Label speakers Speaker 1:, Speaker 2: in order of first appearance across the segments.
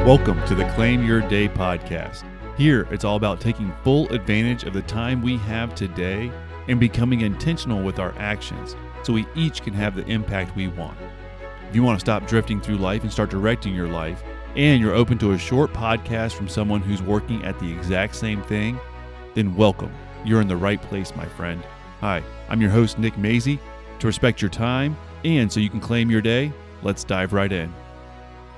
Speaker 1: Welcome to the Claim Your Day podcast. Here, it's all about taking full advantage of the time we have today and becoming intentional with our actions so we each can have the impact we want. If you want to stop drifting through life and start directing your life, and you're open to a short podcast from someone who's working at the exact same thing, then welcome. You're in the right place, my friend. Hi, I'm your host, Nick Mazey. To respect your time and so you can claim your day, let's dive right in.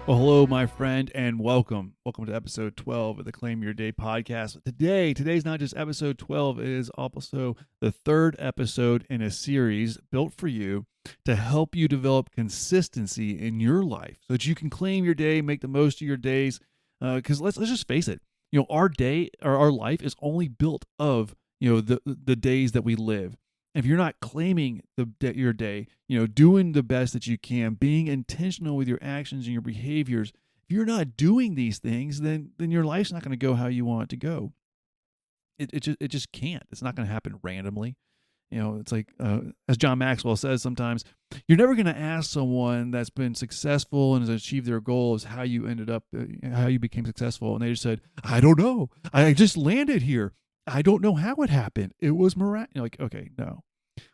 Speaker 1: Well, hello, my friend, and welcome. Welcome to episode 12 of the Claim Your Day podcast. Today's not just episode 12, it is also the third episode in a series built for you to help you develop consistency in your life so that you can claim your day, make the most of your days. Because let's just face it, our day or our life is only built of the days that we live. If you're not claiming your day, doing the best that you can, being intentional with your actions and your behaviors, if you're not doing these things, then your life's not going to go how you want it to go. It just can't. It's not going to happen randomly. It's like, as John Maxwell says sometimes, you're never going to ask someone that's been successful and has achieved their goals how you ended up, how you became successful. And they just said, I don't know. I just landed here. I don't know how it happened. It was miraculous. Like, okay, no.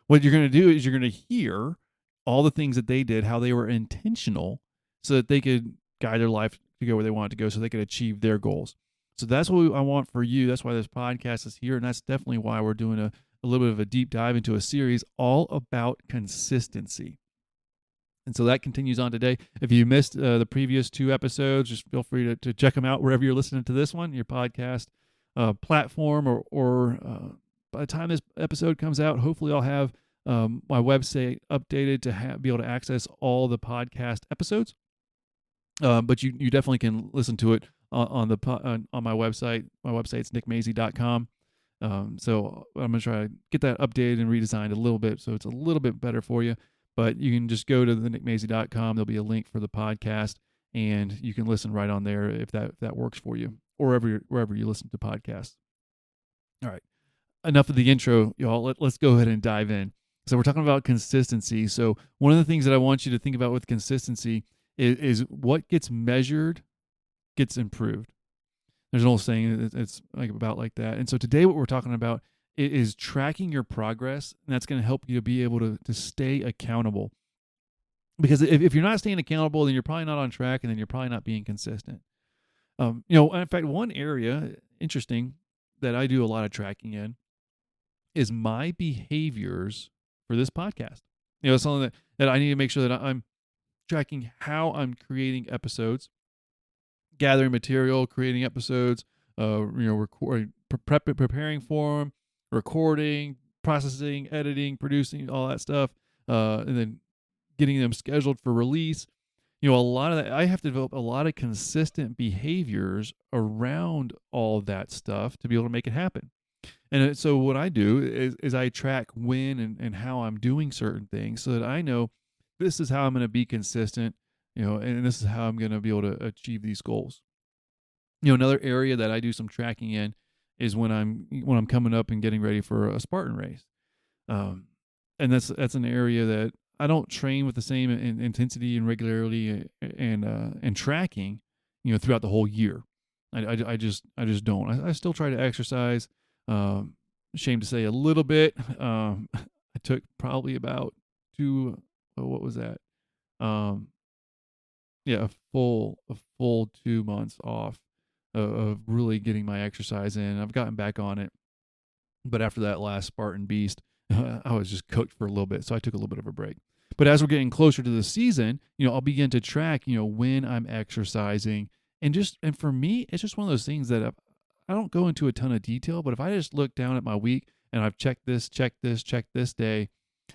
Speaker 1: What you're going to do is you're going to hear all the things that they did, how they were intentional so that they could guide their life to go where they want it to go so they could achieve their goals. So that's what I want for you. That's why this podcast is here. And that's definitely why we're doing a little bit of a deep dive into a series all about consistency. And so that continues on today. If you missed the previous two episodes, just feel free to check them out wherever you're listening to this one, your podcast platform, or by the time this episode comes out, hopefully I'll have my website updated to be able to access all the podcast episodes. But you definitely can listen to it on my website. My website's nickmazey.com. So I'm going to try to get that updated and redesigned a little bit so it's a little bit better for you. But you can just go to the nickmazey.com. There'll be a link for the podcast, and you can listen right on there if that works for you, or wherever you listen to podcasts. All right. Enough of the intro, y'all. Let's go ahead and dive in. So we're talking about consistency. So one of the things that I want you to think about with consistency is what gets measured gets improved. There's an old saying it's like that. And so today what we're talking about is tracking your progress, and that's going to help you to be able to stay accountable. Because if you're not staying accountable, then you're probably not on track, and then you're probably not being consistent. In fact, one area, interesting, that I do a lot of tracking in is my behaviors for this podcast. It's something that I need to make sure that I'm tracking how I'm creating episodes, gathering material, creating episodes, recording, preparing for them, recording, processing, editing, producing, all that stuff, and then getting them scheduled for release. A lot of that, I have to develop a lot of consistent behaviors around all that stuff to be able to make it happen. And so what I do is I track when and how I'm doing certain things so that I know this is how I'm going to be consistent, and this is how I'm going to be able to achieve these goals. Another area that I do some tracking in is when I'm coming up and getting ready for a Spartan race. And that's an area that I don't train with the same intensity and regularity and tracking, throughout the whole year. I just don't. I still try to exercise. Shame to say a little bit. I took probably about what was that? A full 2 months off of really getting my exercise in. I've gotten back on it, but after that last Spartan beast, I was just cooked for a little bit, so I took a little bit of a break. But as we're getting closer to the season, I'll begin to track, when I'm exercising, and for me, it's just one of those things that I don't go into a ton of detail, but if I just look down at my week and I've checked this day,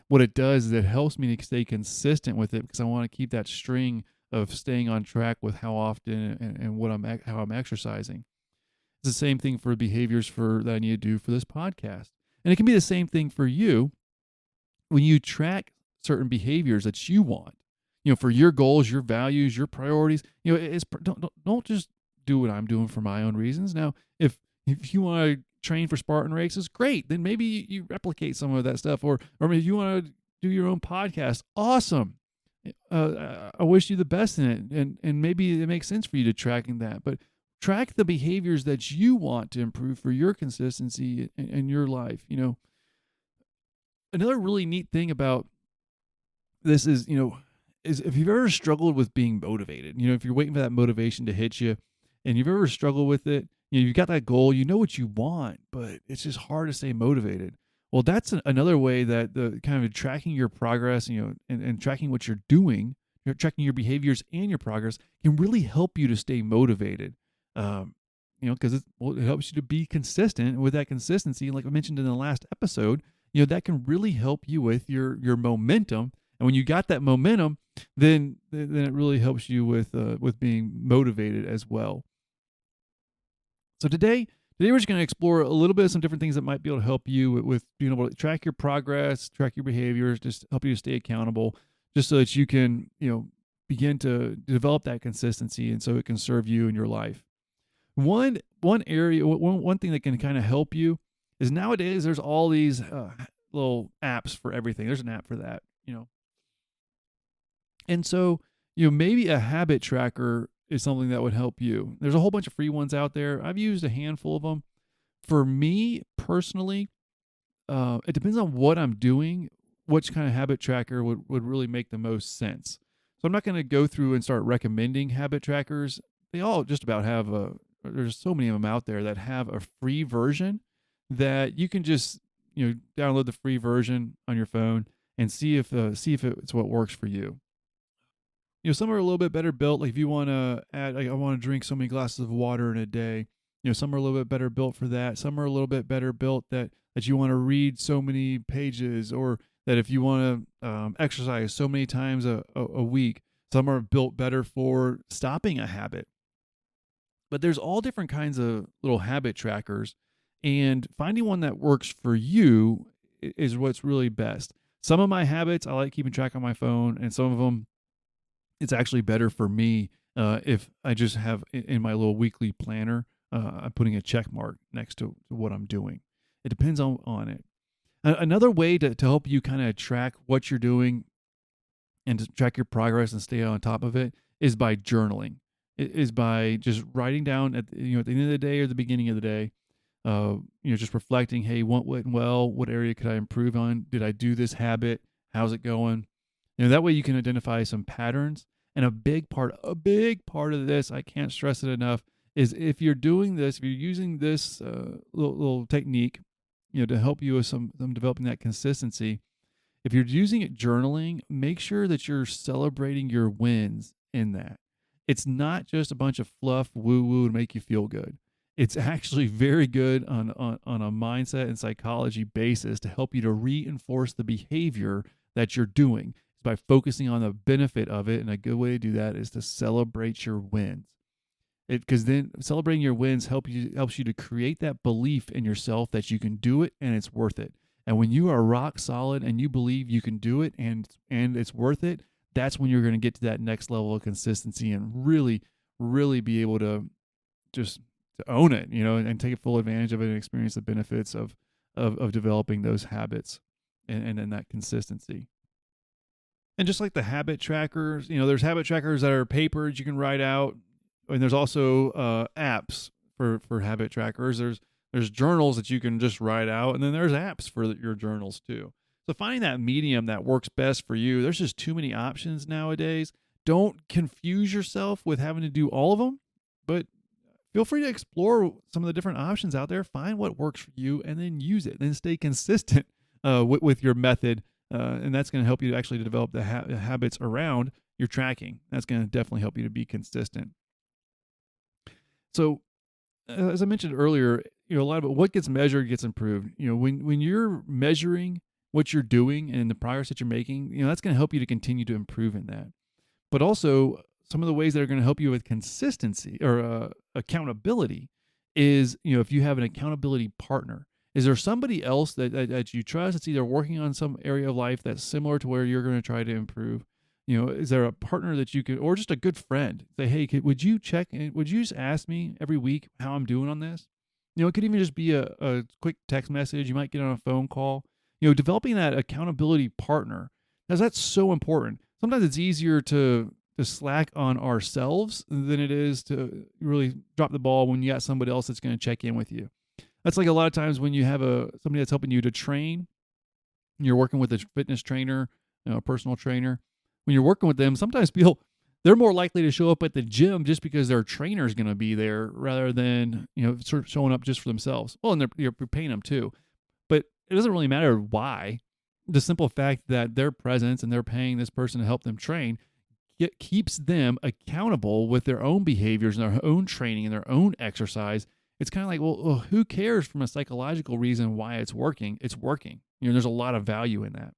Speaker 1: what it does is it helps me to stay consistent with it because I want to keep that string of staying on track with how often and how I'm exercising. It's the same thing for behaviors that I need to do for this podcast. And it can be the same thing for you when you track certain behaviors that you want, for your goals, your values, your priorities. Don't just do what I'm doing for my own reasons. Now, if you want to train for Spartan races, great. Then maybe you replicate some of that stuff, or maybe you want to do your own podcast. Awesome. I wish you the best in it, and maybe it makes sense for you to tracking that, but track the behaviors that you want to improve for your consistency in your life. Another really neat thing about this is if you've ever struggled with being motivated, if you're waiting for that motivation to hit you and you've ever struggled with it, you've got that goal, you know what you want, but it's just hard to stay motivated. Well, that's another way that the kind of tracking your progress, and tracking what you're doing, tracking your behaviors and your progress can really help you to stay motivated. Because it helps you to be consistent. And with that consistency, like I mentioned in the last episode, that can really help you with your momentum. And when you got that momentum, then it really helps you with being motivated as well. So today we're just going to explore a little bit of some different things that might be able to help you with being able to track your progress, track your behaviors, just help you to stay accountable, just so that you can, begin to develop that consistency and so it can serve you in your life. One area, one thing that can kind of help you is nowadays there's all these little apps for everything. There's an app for that, And so, maybe a habit tracker is something that would help you. There's a whole bunch of free ones out there. I've used a handful of them. For me personally, it depends on what I'm doing, which kind of habit tracker would really make the most sense. So I'm not going to go through and start recommending habit trackers. They all just about have there's so many of them out there that have a free version that you can just, download the free version on your phone and see if it's what works for you. Some are a little bit better built. Like if you want to add, like I want to drink so many glasses of water in a day. Some are a little bit better built for that. Some are a little bit better built that you want to read so many pages, or that if you want to exercise so many times a week. Some are built better for stopping a habit. But there's all different kinds of little habit trackers, and finding one that works for you is what's really best. Some of my habits I like keeping track on my phone, and some of them it's actually better for me if I just have in my little weekly planner, I'm putting a check mark next to what I'm doing. It depends on it. Another way to help you kind of track what you're doing and to track your progress and stay on top of it is by journaling. It is by just writing down at the end of the day or the beginning of the day, just reflecting, hey, what went well? What area could I improve on? Did I do this habit? How's it going? That way you can identify some patterns. And a big part of this, I can't stress it enough, is if you're doing this, if you're using this little technique, to help you with some developing that consistency, if you're using it journaling, make sure that you're celebrating your wins in that. It's not just a bunch of fluff woo-woo to make you feel good. It's actually very good on a mindset and psychology basis to help you to reinforce the behavior that you're doing by focusing on the benefit of it. And a good way to do that is to celebrate your wins. Because then celebrating your wins helps you to create that belief in yourself that you can do it and it's worth it. And when you are rock solid and you believe you can do it and it's worth it, that's when you're going to get to that next level of consistency and really, really be able to just to own it, and take full advantage of it and experience the benefits of developing those habits and that consistency. And just like the habit trackers, there's habit trackers that are papers you can write out, and there's also apps for habit trackers. There's journals that you can just write out, and then there's apps for your journals too. So finding that medium that works best for you, there's just too many options nowadays. Don't confuse yourself with having to do all of them, but feel free to explore some of the different options out there. Find what works for you and then use it. Then stay consistent with your method, and that's going to help you to actually develop the habits around your tracking. That's going to definitely help you to be consistent. So, as I mentioned earlier, a lot of what gets measured gets improved. When you're measuring what you're doing and the progress that you're making, that's going to help you to continue to improve in that. But also, some of the ways that are going to help you with consistency or accountability is, if you have an accountability partner. Is there somebody else that you trust that's either working on some area of life that's similar to where you're going to try to improve? Is there a partner that you could, or just a good friend, say, hey, would you just ask me every week how I'm doing on this? It could even just be a quick text message. You might get on a phone call. Developing that accountability partner, because that's so important. sometimes it's easier to slack on ourselves than it is to really drop the ball when you got somebody else that's going to check in with you. That's like a lot of times when you have somebody that's helping you to train, you're working with a fitness trainer, a personal trainer. When you're working with them, sometimes people, they're more likely to show up at the gym just because their trainer is going to be there rather than, sort of showing up just for themselves. Well, and you're paying them too. But it doesn't really matter why. The simple fact that their presence and they're paying this person to help them train, it keeps them accountable with their own behaviors and their own training and their own exercise. It's kind of like, well, who cares from a psychological reason why it's working? It's working. There's a lot of value in that.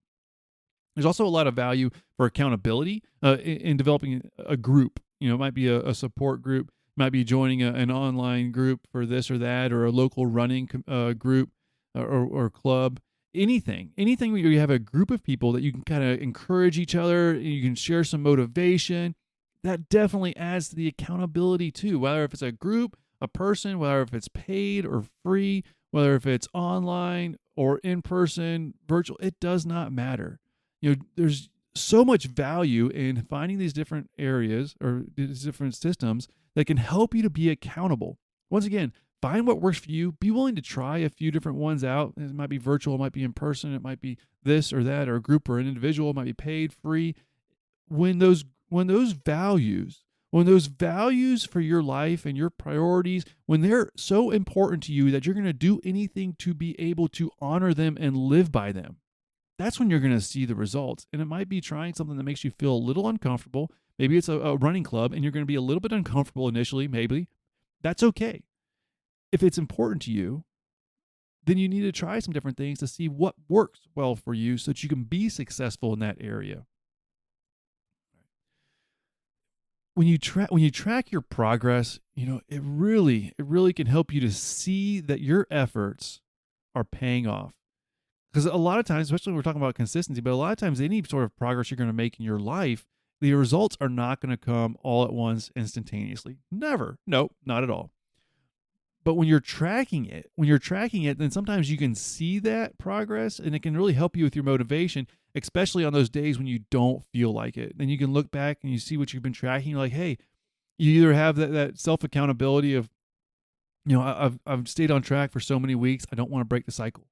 Speaker 1: There's also a lot of value for accountability in developing a group. It might be a support group, it might be joining an online group for this or that, or a local running group or club. Anything where you have a group of people that you can kind of encourage each other, you can share some motivation. That definitely adds to the accountability too. Whether if it's a group, a person, whether if it's paid or free, whether if it's online or in person, virtual, it does not matter. There's so much value in finding these different areas or these different systems that can help you to be accountable. Once again, find what works for you. Be willing to try a few different ones out. It might be virtual, it might be in person, it might be this or that, or a group or an individual, it might be paid, free. When those values for your life and your priorities, when they're so important to you that you're going to do anything to be able to honor them and live by them, that's when you're going to see the results. And it might be trying something that makes you feel a little uncomfortable. Maybe it's a running club and you're going to be a little bit uncomfortable initially, maybe. That's okay. If it's important to you, then you need to try some different things to see what works well for you so that you can be successful in that area. When you track your progress, it really can help you to see that your efforts are paying off. Because a lot of times, especially when we're talking about consistency, but a lot of times any sort of progress you're going to make in your life, the results are not going to come all at once instantaneously. Never. No, not at all. But when you're tracking it, then sometimes you can see that progress and it can really help you with your motivation, especially on those days when you don't feel like it. Then you can look back and you see what you've been tracking. You're like, hey, you either have that self-accountability of, I've stayed on track for so many weeks, I don't want to break the cycle.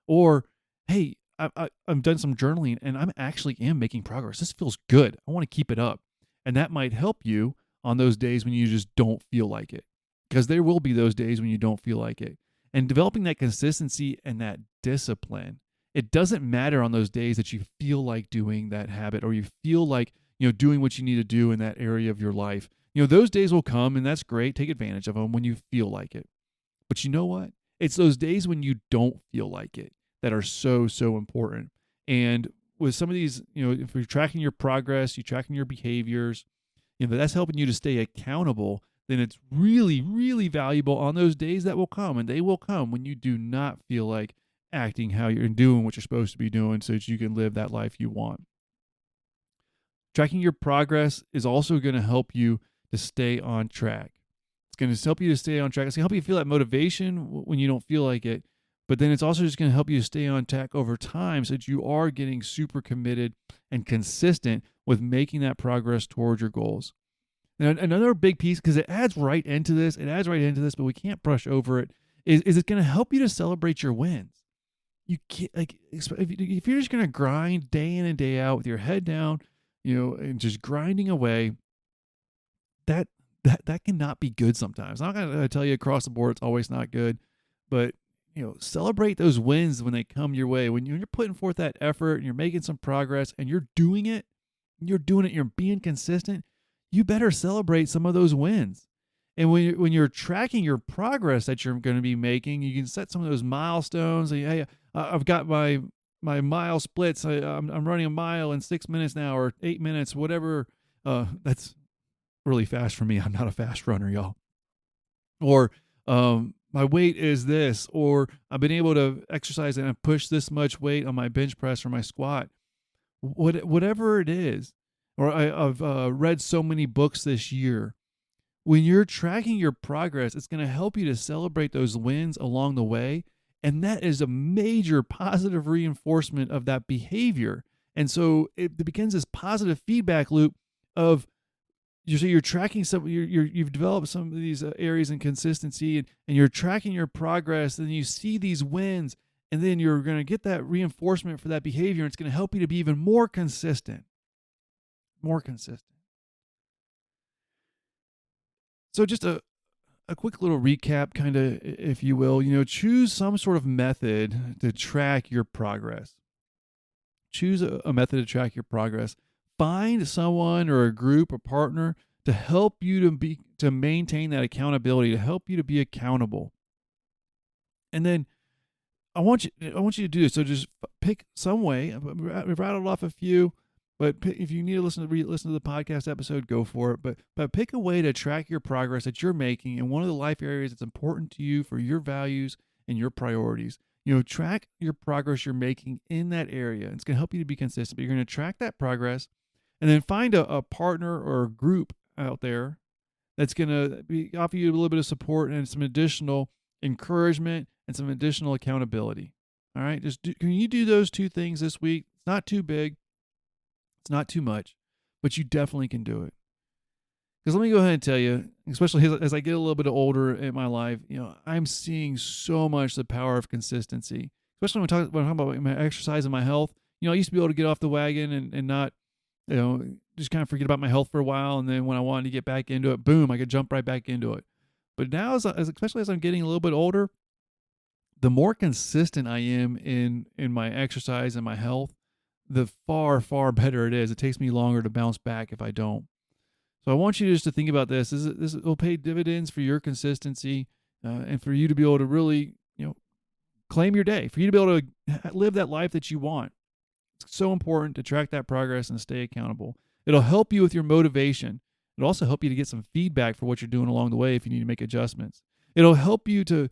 Speaker 1: Or, hey, I've done some journaling and I'm actually making progress. This feels good. I want to keep it up. And that might help you on those days when you just don't feel like it. Because there will be those days when you don't feel like it. And developing that consistency and that discipline, it doesn't matter on those days that you feel like doing that habit or you feel like, doing what you need to do in that area of your life. Those days will come and that's great. Take advantage of them when you feel like it. But you know what? It's those days when you don't feel like it that are so, so important. And with some of these, if you're tracking your progress, you're tracking your behaviors, that's helping you to stay accountable, then it's really, really valuable on those days that will come. And they will come when you do not feel like acting how you're doing what you're supposed to be doing so that you can live that life you want. Tracking your progress is also going to help you to stay on track. It's going to help you to stay on track. It's going to help you feel that motivation when you don't feel like it. But then it's also just going to help you to stay on track over time so that you are getting super committed and consistent with making that progress towards your goals. And another big piece, because it adds right into this, but we can't brush over it, is it's going to help you to celebrate your wins. You can't, if you're just going to grind day in and day out with your head down, and just grinding away, that cannot be good sometimes. I'm not going to tell you across the board it's always not good, but celebrate those wins when they come your way. When you're putting forth that effort and you're making some progress and you're doing it, you're being consistent, you better celebrate some of those wins. And when you're tracking your progress that you're going to be making, you can set some of those milestones. Hey, I've got my mile splits. I'm running a mile in 6 minutes now, or 8 minutes, whatever. That's really fast for me. I'm not a fast runner, y'all. Or my weight is this, or I've been able to exercise and I've pushed this much weight on my bench press or my squat. Whatever it is. Or I've read so many books this year. When you're tracking your progress, it's going to help you to celebrate those wins along the way. And that is a major positive reinforcement of that behavior. And so it begins this positive feedback loop of you're tracking some, you've developed some of these areas in consistency, and you're tracking your progress, and you see these wins, and then you're going to get that reinforcement for that behavior. And it's going to help you to be even more consistent. More consistent. So just a quick little recap, kind of, if you will, choose some sort of method to track your progress. Choose a method to track your progress. Find someone or a group or partner to help you to maintain that accountability, to help you to be accountable. And then I want you to do this. So just pick some way. I've rattled off a few, but if you need to listen to the podcast episode, go for it. But pick a way to track your progress that you're making in one of the life areas that's important to you for your values and your priorities. Track your progress you're making in that area. It's going to help you to be consistent. But you're going to track that progress, and then find a partner or a group out there that's going to offer you a little bit of support and some additional encouragement and some additional accountability. All right, can you do those two things this week? It's not too big. It's not too much, but you definitely can do it. Because let me go ahead and tell you, especially as I get a little bit older in my life, I'm seeing so much the power of consistency. Especially when I'm talking about my exercise and my health. I used to be able to get off the wagon and not, just kind of forget about my health for a while. And then when I wanted to get back into it, boom, I could jump right back into it. But now, especially as I'm getting a little bit older, the more consistent I am in my exercise and my health, the far, far better it is. It takes me longer to bounce back if I don't. So I want you just to think about this. This will pay dividends for your consistency and for you to be able to really, claim your day, for you to be able to live that life that you want. It's so important to track that progress and stay accountable. It'll help you with your motivation. It'll also help you to get some feedback for what you're doing along the way if you need to make adjustments. It'll help you to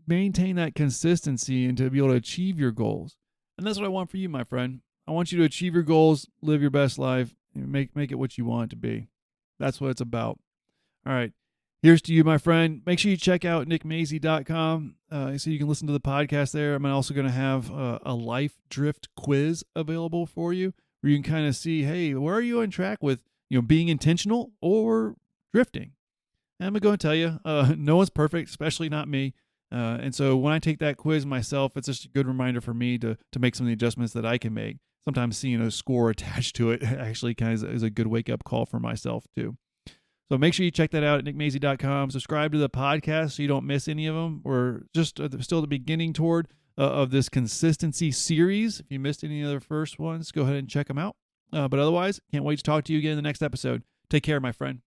Speaker 1: maintain that consistency and to be able to achieve your goals. And that's what I want for you, my friend. I want you to achieve your goals, live your best life, and make it what you want it to be. That's what it's about. All right. Here's to you, my friend. Make sure you check out nickmazy.com so you can listen to the podcast there. I'm also going to have a life drift quiz available for you where you can kind of see, hey, where are you on track with being intentional or drifting? And I'm going to go and tell you, no one's perfect, especially not me. And so when I take that quiz myself, it's just a good reminder for me to make some of the adjustments that I can make. Sometimes seeing a score attached to it actually kind of is a good wake-up call for myself too. So make sure you check that out at nickmazy.com. Subscribe to the podcast so you don't miss any of them. We're just still at the beginning of this consistency series. If you missed any of the first ones, go ahead and check them out. But otherwise, can't wait to talk to you again in the next episode. Take care, my friend.